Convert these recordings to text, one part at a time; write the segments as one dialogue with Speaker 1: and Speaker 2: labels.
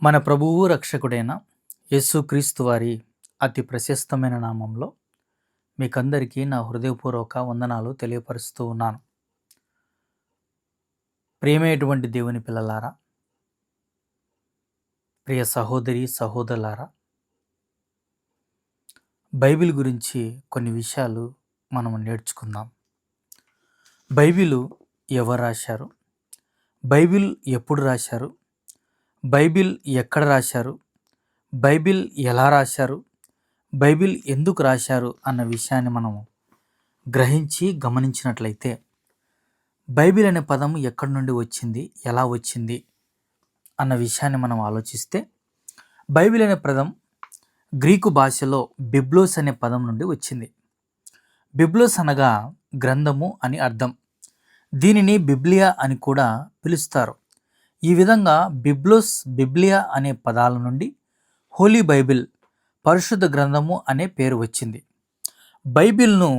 Speaker 1: మన ప్రభువు రక్షకుడైన యేసుక్రీస్తు వారి అతి ప్రశస్తమైన నామంలో మీకందరికీ నా హృదయపూర్వక వందనాలు తెలియపరుస్తూ ఉన్నాను. ప్రియమైనటువంటి దేవుని పిల్లలారా, ప్రియ సహోదరి సహోదరులారా, బైబిల్ గురించి కొన్ని విషయాలు మనం నేర్చుకుందాం. బైబిలు ఎవరు రాశారు? బైబిల్ ఎప్పుడు రాశారు? బైబిల్ ఎక్కడ రాశారు? బైబిల్ ఎలా రాశారు? బైబిల్ ఎందుకు రాశారు అన్న విషయాన్ని మనము గ్రహించి గమనించినట్లయితే, బైబిల్ అనే పదం ఎక్కడి నుండి వచ్చింది, ఎలా వచ్చింది అన్న విషయాన్ని మనం ఆలోచిస్తే, బైబిల్ అనే పదం గ్రీకు భాషలో బిబ్లోస్ అనే పదం నుండి వచ్చింది. బిబ్లోస్ అనగా గ్రంథము అని అర్థం. దీనిని బిబ్లియా అని కూడా పిలుస్తారు. ఈ విధంగా బిబ్లోస్, బిబ్లియా అనే పదాల నుండి హోలీ బైబిల్, పరిశుద్ధ గ్రంథము అనే పేరు వచ్చింది. బైబిల్ను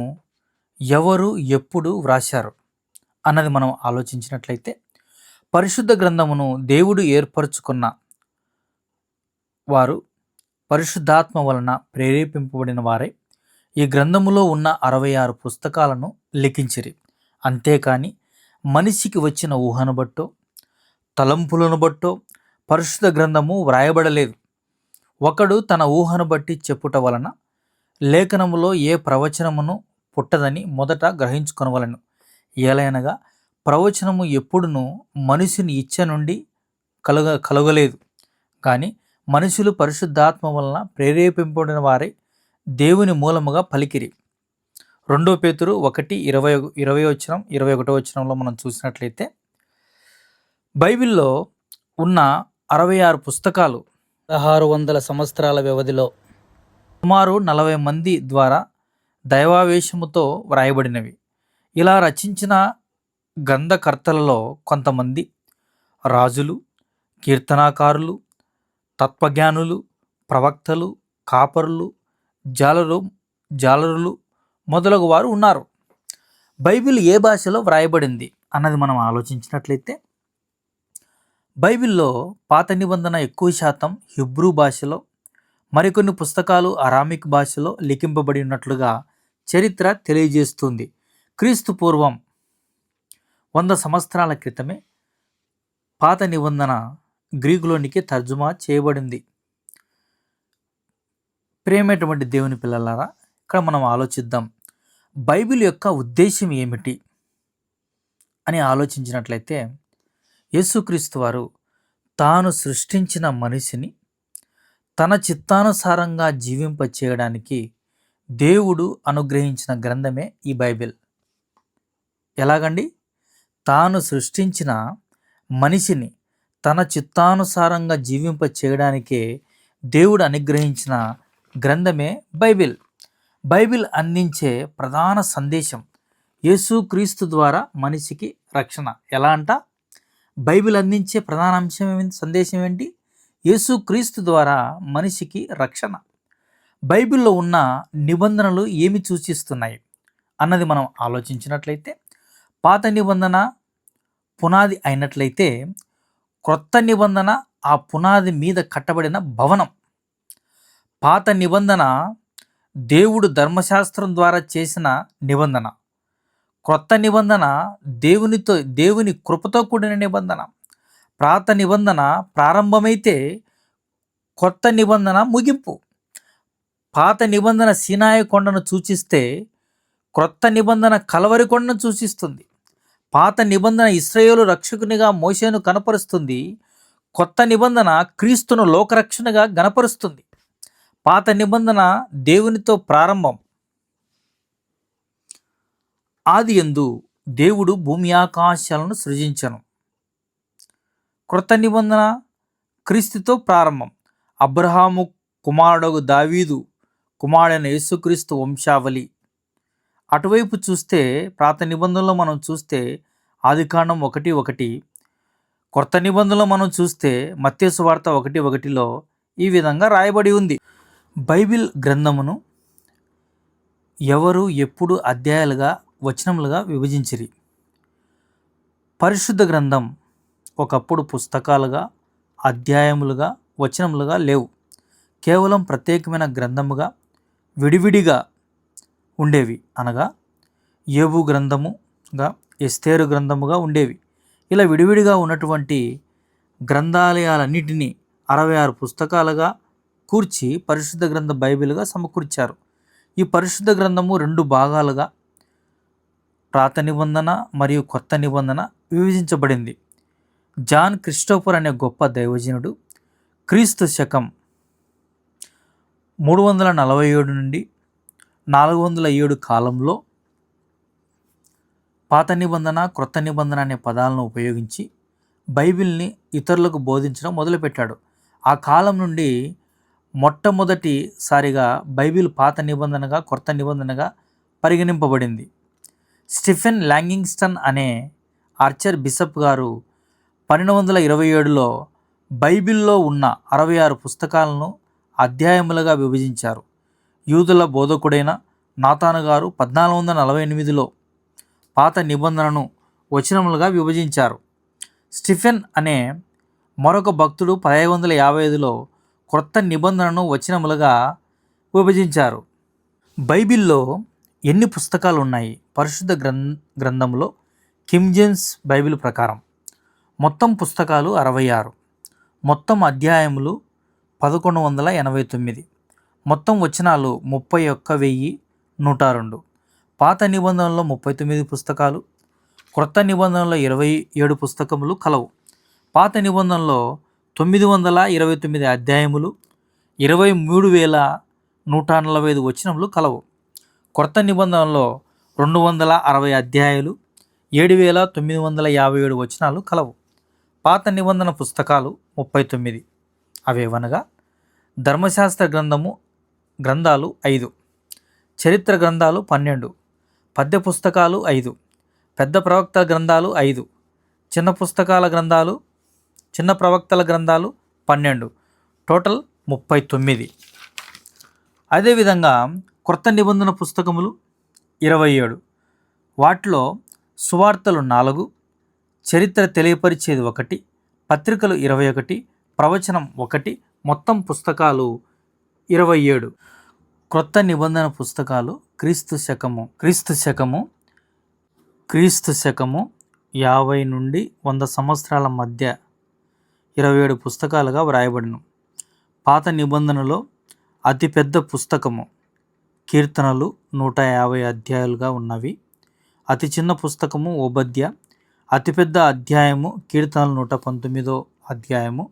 Speaker 1: ఎవరు ఎప్పుడు వ్రాశారు అన్నది మనం ఆలోచించినట్లయితే, పరిశుద్ధ గ్రంథమును దేవుడు ఏర్పరచుకున్న వారు పరిశుద్ధాత్మ వలన ప్రేరేపింపబడిన వారై ఈ గ్రంథములో ఉన్న 66 పుస్తకాలను లిఖించిరి. అంతేకాని మనిషికి వచ్చిన ఊహను బట్టో తలంపులను బట్టో పరిశుద్ధ గ్రంథము వ్రాయబడలేదు. ఒకడు తన ఊహను బట్టి చెప్పుట వలన లేఖనములో ఏ ప్రవచనమును పుట్టదని మొదట గ్రహించుకొనవలెను. ఏలయనగా ప్రవచనము ఎప్పుడునూ మనిషిని ఇచ్చ నుండి కలుగలేదు, కానీ మనుషులు పరిశుద్ధాత్మ వలన ప్రేరేపింపబడిన వారై దేవుని మూలముగా పలికిరి. 2 పేతురు 1:20 మనం చూసినట్లయితే, బైబిల్లో ఉన్న 66 పుస్తకాలు 1600 సంవత్సరాల వ్యవధిలో సుమారు 40 మంది ద్వారా దైవావేశముతో వ్రాయబడినవి. ఇలా రచించిన గ్రంథకర్తలలో కొంతమంది రాజులు, కీర్తనాకారులు, తత్వజ్ఞానులు, ప్రవక్తలు, కాపరులు, జాలరులు మొదలగు వారు ఉన్నారు. బైబిల్ ఏ భాషలో వ్రాయబడింది అన్నది మనం ఆలోచించినట్లయితే, బైబిల్లో పాత నిబంధన ఎక్కువ శాతం హిబ్రూ భాషలో, మరికొన్ని పుస్తకాలు అరామిక్ భాషలో లిఖింపబడి ఉన్నట్లుగా చరిత్ర తెలియజేస్తుంది. క్రీస్తు పూర్వం 100 సంవత్సరాల క్రితమే పాత నిబంధన గ్రీకులోనికి తర్జుమా చేయబడింది. ప్రియమైనటువంటి దేవుని పిల్లలారా, ఇక్కడ మనం ఆలోచిద్దాం, బైబిల్ యొక్క ఉద్దేశం ఏమిటి అని ఆలోచించినట్లయితే, యేసుక్రీస్తు వారు తాను సృష్టించిన మనిషిని తన చిత్తానుసారంగా జీవింపచేయడానికి దేవుడు అనుగ్రహించిన గ్రంథమే ఈ బైబిల్. ఎలాగండి? తాను సృష్టించిన మనిషిని తన చిత్తానుసారంగా జీవింపచేయడానికే దేవుడు అనుగ్రహించిన గ్రంథమే బైబిల్. బైబిల్ అందించే ప్రధాన సందేశం యేసుక్రీస్తు ద్వారా మనిషికి రక్షణ. ఎలా అంట? బైబిల్ అందించే ప్రధాన సందేశం ఏంటి? యేసుక్రీస్తు ద్వారా మనిషికి రక్షణ. బైబిల్లో ఉన్న నిబంధనలు ఏమి సూచిస్తున్నాయి అన్నది మనం ఆలోచించినట్లయితే, పాత నిబంధన పునాది అయినట్లయితే క్రొత్త నిబంధన ఆ పునాది మీద కట్టబడిన భవనం. పాత నిబంధన దేవుడు ధర్మశాస్త్రం ద్వారా చేసిన నిబంధన. క్రొత్త నిబంధన దేవుని కృపతో కూడిన నిబంధన. పాత నిబంధన ప్రారంభమైతే కొత్త నిబంధన ముగింపు. పాత నిబంధన సీనాయి కొండను సూచిస్తే క్రొత్త నిబంధన కలవరి కొండను సూచిస్తుంది. పాత నిబంధన ఇశ్రాయేలు రక్షకునిగా మోషేను కనపరుస్తుంది. కొత్త నిబంధన క్రీస్తును లోకరక్షణగా గణపరుస్తుంది. పాత నిబంధన దేవునితో ప్రారంభం. ఆదియందు దేవుడు భూమి ఆకాశాలను సృజించెను. క్రొత్త నిబంధన క్రీస్తుతో ప్రారంభం. అబ్రహాము కుమారుడు దావీదు కుమారుడైన యేసుక్రీస్తు వంశావళి. అటువైపు చూస్తే పాత నిబంధనలో మనం చూస్తే ఆదికాండం 1:1, క్రొత్త నిబంధనలో మనం చూస్తే మత్తయి సువార్త 1:1లో ఈ విధంగా రాయబడి ఉంది. బైబిల్ గ్రంథమును ఎవరు ఎప్పుడు అధ్యాయాలుగా వచనములుగా విభజించిరి. పరిశుద్ధ గ్రంథం ఒకప్పుడు పుస్తకాలుగా, అధ్యాయములుగా వచనములుగా లేవు. కేవలం ప్రత్యేకమైన గ్రంథముగా విడివిడిగా ఉండేవి. అనగా యోబు గ్రంథముగా, ఎస్తేరు గ్రంథముగా ఉండేవి. ఇలా విడివిడిగా ఉన్నటువంటి గ్రంథాలయాలన్నిటినీ 66 పుస్తకాలుగా కూర్చి పరిశుద్ధ గ్రంథ బైబిల్గా సమకూర్చారు. ఈ పరిశుద్ధ గ్రంథము 2 భాగాలుగా పాత నిబంధన మరియు కొత్త నిబంధన విభజించబడింది. జాన్ క్రిస్టోఫర్ అనే గొప్ప దైవజనుడు క్రీస్తు శకం 347 నుండి 407 కాలంలో పాత నిబంధన, క్రొత్త నిబంధన అనే పదాలను ఉపయోగించి బైబిల్ని ఇతరులకు బోధించడం మొదలుపెట్టాడు. ఆ కాలం నుండి మొట్టమొదటిసారిగా బైబిల్ పాత నిబంధనగా, క్రొత్త నిబంధనగా పరిగణింపబడింది. స్టీఫెన్ లాంగింగ్స్టన్ అనే ఆర్చర్ బిషప్ గారు 1227లో బైబిల్లో ఉన్న 66 పుస్తకాలను అధ్యాయములుగా విభజించారు. యూదుల బోధకుడైన నాతాను గారు 1448లో పాత నిబంధనను వచనములుగా విభజించారు. స్టీఫెన్ అనే మరొక భక్తుడు 1555లో క్రొత్త నిబంధనను వచనములుగా విభజించారు. బైబిల్లో ఎన్ని పుస్తకాలు ఉన్నాయి? పరిశుద్ధ గ్రంథంలో కింగ్ జేమ్స్ బైబిల్ ప్రకారం మొత్తం పుస్తకాలు 66, మొత్తం అధ్యాయములు 1189, మొత్తం వచనాలు 31,102. పాత నిబంధనలో 39 పుస్తకాలు, క్రొత్త నిబంధనలో 27 పుస్తకములు కలవు. పాత నిబంధనలో 929 అధ్యాయములు, 23,145 వచనములు కలవు. క్రొత్త నిబంధనలో 260 అధ్యాయాలు, 7,957 వచనాలు కలవు. పాత నిబంధన పుస్తకాలు 39. అవేవనగా ధర్మశాస్త్ర గ్రంథాలు 5, చరిత్ర గ్రంథాలు 12, పద్య పుస్తకాలు 5, పెద్ద ప్రవక్తల గ్రంథాలు 5, చిన్న ప్రవక్తల గ్రంథాలు 12, టోటల్ 39. అదేవిధంగా క్రొత్త నిబంధన పుస్తకములు 27, వాటిలో సువార్తలు 4, చరిత్ర తెలియపరిచేది 1, పత్రికలు 21, ప్రవచనం 1, మొత్తం పుస్తకాలు 27. క్రొత్త నిబంధన పుస్తకాలు క్రీస్తు శకము 50 నుండి 100 సంవత్సరాల మధ్య 27 పుస్తకాలుగా వ్రాయబడిన. పాత నిబంధనలో అతిపెద్ద పుస్తకము కీర్తనలు 150 అధ్యాయాలుగా ఉన్నవి. అతి చిన్న పుస్తకము ఓబద్య. అతిపెద్ద అధ్యాయము కీర్తనలు 119 అధ్యాయము.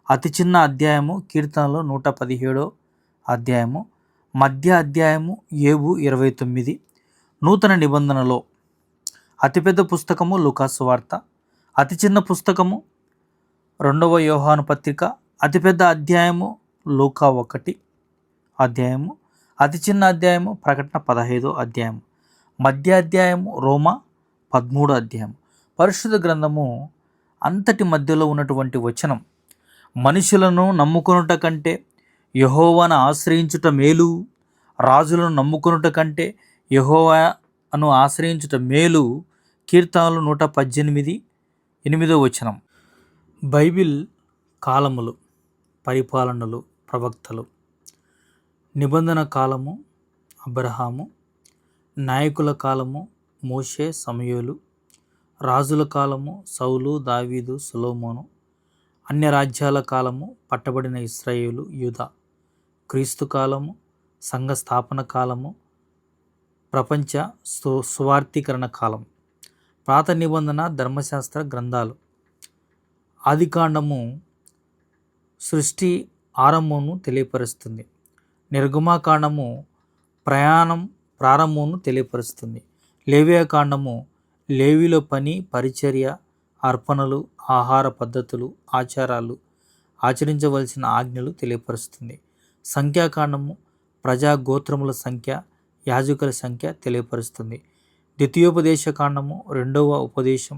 Speaker 1: అతి చిన్న అధ్యాయము కీర్తనలు 117 అధ్యాయము. మధ్య అధ్యాయము యోబు 29. నూతన నిబంధనలో అతిపెద్ద పుస్తకము లూకా సువార్త. అతి చిన్న పుస్తకము 2వ యోహాను పత్రిక. అతిపెద్ద అధ్యాయము లూకా 1 అధ్యాయము. అతి చిన్న అధ్యాయము ప్రకటన 15 అధ్యాయము. మధ్య అధ్యాయము రోమా 13 అధ్యాయం. పరిశుద్ధ గ్రంథము అంతటి మధ్యలో ఉన్నటువంటి వచనం, మనుషులను నమ్ముకొనుట కంటే యెహోవాను ఆశ్రయించుట మేలు, రాజులను నమ్ముకొనుట కంటే యెహోవాను ఆశ్రయించుట మేలు. కీర్తనలు 118, 8వ వచనం. బైబిల్ కాలములు, పరిపాలనలు, ప్రవక్తలు. నిబంధన కాలము అబ్రహాము, నాయకుల కాలము మోషే సమూయేలు, రాజుల కాలము సౌలు దావీదు సొలొమోను, అన్య రాజ్యాల కాలము పట్టబడిన ఇశ్రాయేలు యూదా, క్రీస్తు కాలము సంఘ స్థాపన కాలము, ప్రపంచ సువార్తీకరణ కాలం. పాత నిబంధన ధర్మశాస్త్ర గ్రంథాలు. ఆదికాండము సృష్టి ఆరంభమును తెలియపరుస్తుంది. నిర్గమాకాండము ప్రారంభమును తెలియపరుస్తుంది. లేవియాకాండము లేవీలో పని, పరిచర్య, అర్పణలు, ఆహార పద్ధతులు, ఆచారాలు, ఆచరించవలసిన ఆజ్ఞలు తెలియపరుస్తుంది. సంఖ్యాకాండము ప్రజా గోత్రముల సంఖ్య, యాజకుల సంఖ్య తెలియపరుస్తుంది. ద్వితీయోపదేశకాండము 2వ ఉపదేశం,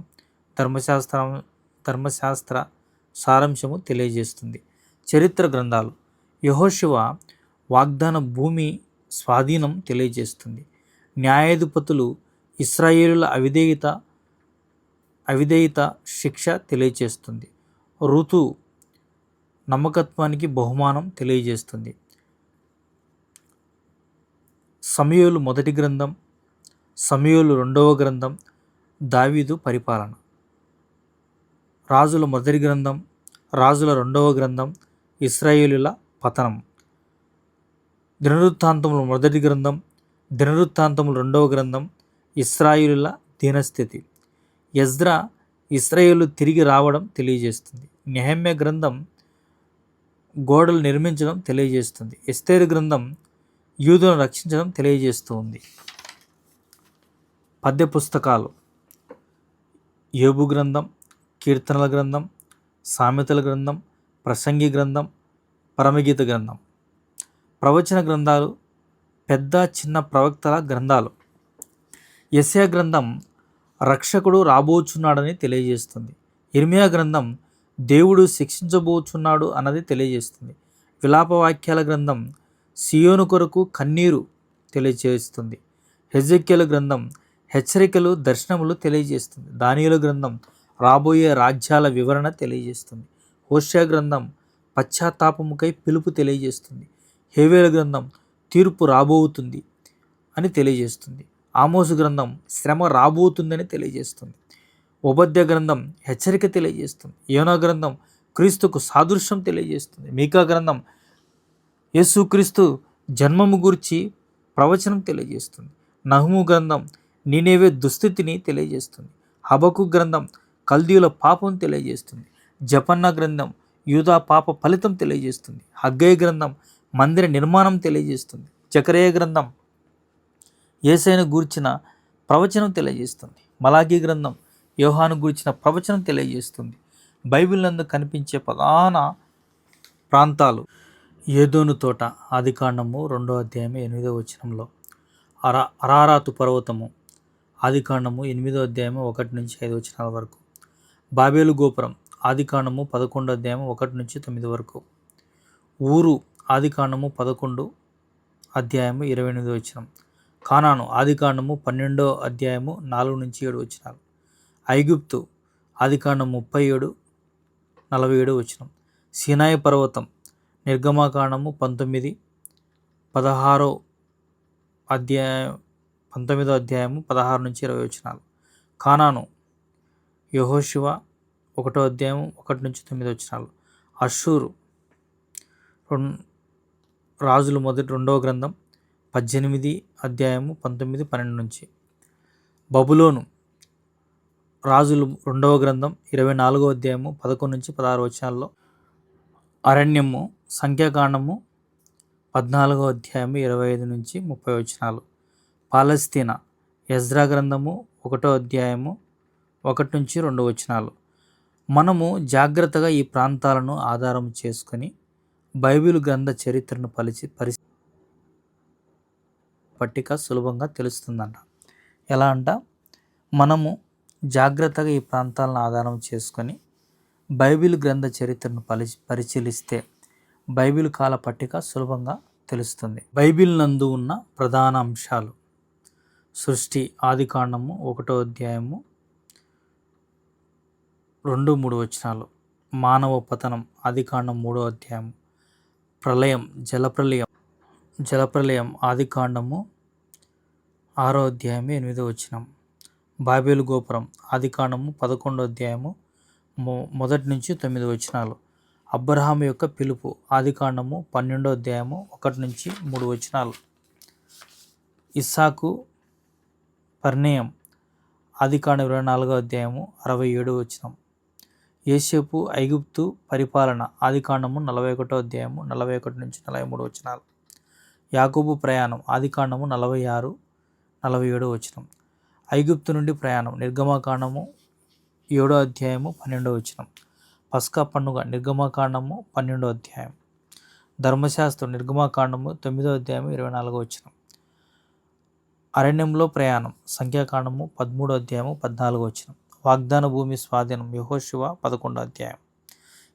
Speaker 1: ధర్మశాస్త్ర సారాంశము తెలియజేస్తుంది. చరిత్ర గ్రంథాలు. యెహోషువ వాగ్దాన భూమి స్వాధీనం తెలియజేస్తుంది. న్యాయాధిపతులు ఇశ్రాయేలుల అవిధేయత శిక్ష తెలియజేస్తుంది. ఋతు నమ్మకత్వానికి బహుమానం తెలియజేస్తుంది. సమూయేలు మొదటి గ్రంథం, సమూయేలు రెండవ గ్రంథం, దావీదు పరిపాలన. రాజుల మొదటి గ్రంథం, రాజుల రెండవ గ్రంథం, ఇశ్రాయేలుల పతనం. దినవృత్తాంతముల మొదటి గ్రంథం, దినవృత్తాంతముల రెండవ గ్రంథం, ఇశ్రాయేలుల దీనస్థితి. ఎజ్రా ఇశ్రాయేలు తిరిగి రావడం తెలియజేస్తుంది. నెహెమ్యా గ్రంథం గోడలు నిర్మించడం తెలియజేస్తుంది. ఎస్తేరు గ్రంథం యూదులను రక్షించడం తెలియజేస్తుంది. పద్య పుస్తకాలు: యోబు గ్రంథం, కీర్తనల గ్రంథం, సామెతల గ్రంథం, ప్రసంగి గ్రంథం, పరమగీత గ్రంథం. ప్రవచన గ్రంథాలు: పెద్ద చిన్న ప్రవక్తల గ్రంథాలు. యెషయా గ్రంథం రక్షకుడు రాబోచున్నాడని తెలియజేస్తుంది. ఇర్మియా గ్రంథం దేవుడు శిక్షించబోచున్నాడు అన్నది తెలియజేస్తుంది. విలాపవాక్యాల గ్రంథం సియోను కొరకు కన్నీరు తెలియజేస్తుంది. హెజెక్యేలు గ్రంథం హెచ్చరికలు, దర్శనములు తెలియజేస్తుంది. దానియేలు గ్రంథం రాబోయే రాజ్యాల వివరణ తెలియజేస్తుంది. హోషేయ గ్రంథం పశ్చాత్తాపముకై పిలుపు తెలియజేస్తుంది. హేబేలు గ్రంథం తీర్పు రాబోతుంది అని తెలియజేస్తుంది. ఆమోసు గ్రంథం శ్రమ రాబోతుందని తెలియజేస్తుంది. ఓబద్య గ్రంథం హెచ్చరిక తెలియజేస్తుంది. యోనా గ్రంథం క్రీస్తుకు సాదృశ్యం తెలియజేస్తుంది. మీకా గ్రంథం యేసుక్రీస్తు జన్మము గురించి ప్రవచనం తెలియజేస్తుంది. నహుము గ్రంథం నీనేవే దుస్థితిని తెలియజేస్తుంది. హబక్కు గ్రంథం కల్దీయుల పాపం తెలియజేస్తుంది. జపన్న గ్రంథం యూదా పాప ఫలితం తెలియజేస్తుంది. హగ్గయి గ్రంథం మందిర నిర్మాణం తెలియజేస్తుంది. జకరియా గ్రంథం యేసయ్యను గూర్చిన ప్రవచనం తెలియజేస్తుంది. మలాకీ గ్రంథం యోహాను గూర్చిన ప్రవచనం తెలియజేస్తుంది. బైబిల్ నందు కనిపించే ప్రధాన ప్రాంతాలు: ఏదోను తోట, ఆదికాండము 2వ అధ్యాయం 8వ వచనంలో. అరారాతు పర్వతము, ఆదికాండము 8వ అధ్యాయం 1 నుంచి 5 వచనాల వరకు. బాబేలు గోపురం, ఆదికాండము 11వ అధ్యాయం 1 నుంచి 9 వరకు. ఊరు, ఆదికాండము 11 అధ్యాయం 28వ వచనం. కానాను, ఆదికాండము 12వ అధ్యాయం 4 నుంచి 7 వచనాలు. ఐగుప్తు, ఆదికాండం 37:47 వచనం. సీనాయి పర్వతం, నిర్గమకాండము 19వ అధ్యాయం 16 నుంచి 20 వచనాలు. కానాను, యెహోషువ 1వ అధ్యాయం 1 నుంచి 9 వచనాలు. అష్షూరు, రాజుల మొదటి 2వ గ్రంథం 18 అధ్యాయం 19-12 నుంచి. బబులోను, రాజులు 2వ గ్రంథం 24వ అధ్యాయము 11 నుంచి 16 వచనాల్లో. అరణ్యము, సంఖ్యాకాండము 14వ అధ్యాయము 25 నుంచి 30 వచనాలు. పాలస్తీనా, ఎజ్రా గ్రంథము 1వ అధ్యాయము 1 నుంచి 2 వచనాలు. మనము జాగ్రత్తగా ఈ ప్రాంతాలను ఆధారం చేసుకొని బైబిల్ గ్రంథ చరిత్రను పట్టిక సులభంగా తెలుస్తుందంట. ఎలా అంట? మనము జాగ్రత్తగా ఈ ప్రాంతాలను ఆధారం చేసుకొని బైబిల్ గ్రంథ చరిత్రను పరిశీలిస్తే బైబిల్ కాల పట్టిక సులభంగా తెలుస్తుంది. బైబిల్ నందు ఉన్న ప్రధాన అంశాలు: సృష్టి, ఆదికాండము 1వ అధ్యాయము 2-3 వచనాలు. మానవ పతనం, ఆదికాండం 3వ అధ్యాయము. ప్రళయం, జలప్రలయం, ఆదికాండము 6వ అధ్యాయము 8వ వచనం. బాబేలు గోపురం, ఆదికాండము 11వ అధ్యాయము 1 నుంచి 9 వచనాలు. అబ్రహాము యొక్క పిలుపు, ఆదికాండము 12వ అధ్యాయము 1 నుంచి 3 వచనాలు. ఇస్సాకు పరిణయం, ఆదికాండం 24వ అధ్యాయము 67వ వచనం. యోసేపు ఐగుప్తు పరిపాలన, ఆదికాండము 41వ అధ్యాయము 41 నుంచి 43 వచనాలు. యాకోబు ప్రయాణం, ఆదికాండము 46-47 వచనం. ఐగుప్తు నుండి ప్రయాణం, నిర్గమకాండము 7వ అధ్యాయము 12వ వచనం. పస్కా పండుగ, నిర్గమకాండము 12వ అధ్యాయం. ధర్మశాస్త్రం, నిర్గమకాండము 9వ అధ్యాయం 24వ వచనం. అరణ్యంలో ప్రయాణం, సంఖ్యాకాండము 13వ అధ్యాయము 14వ వచనం. వాగ్దాన భూమి స్వాధీనం, యెహోషువ 11వ అధ్యాయం.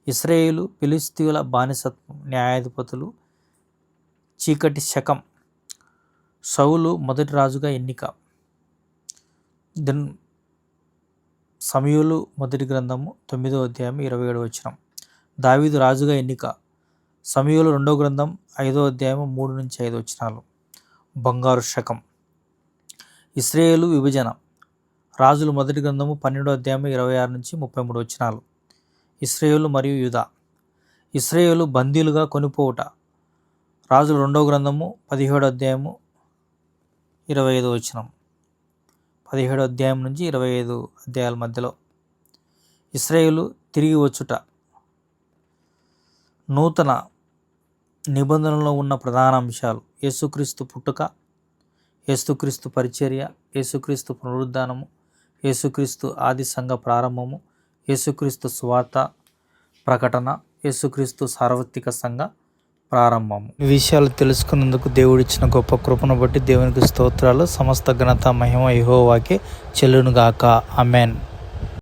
Speaker 1: ఇశ్రాయేలు ఫిలిష్తీయుల బానిసత్వం, న్యాయాధిపతులు చీకటి శకం. సౌలు మొదటి రాజుగా ఎన్నిక. సమూయేలు మొదటి గ్రంథము 9వ అధ్యాయం 27వ వచనం. దావీదు రాజుగా ఎన్నిక. సమూయేలు 2వ గ్రంథం 5వ అధ్యాయం 3-5 వచనాలు. బంగారు శకం. ఇశ్రాయేలు విభజన. రాజులు 1వ గ్రంథము 12వ అధ్యాయం 26-33 వచనాలు. ఇశ్రాయేలు మరియు యూదా. ఇశ్రాయేలు బందీలుగా కొనిపోవుట. రాజులు 2వ గ్రంథము 17వ అధ్యాయము 25 వచనం. 17వ అధ్యాయం నుంచి 25 అధ్యాయాల మధ్యలో. ఇశ్రాయేలు తిరిగి వచ్చుట. నూతన నిబంధనలో ఉన్న ప్రధాన అంశాలు: యేసుక్రీస్తు పుట్టుక, యేసుక్రీస్తు పరిచర్య, యేసుక్రీస్తు పునరుద్ధానము, యేసుక్రీస్తు ఆది సంఘ ప్రారంభము, యేసుక్రీస్తు సువార్త ప్రకటన, యేసుక్రీస్తు సార్వత్రిక సంఘ ప్రారంభము. ఈ విషయాలు తెలుసుకున్నందుకు దేవుడిచ్చిన గొప్ప కృపను బట్టి దేవునికి స్తోత్రాలు. సమస్త ఘనత మహిమ యెహోవాకే చెల్లునుగాక. ఆమేన్.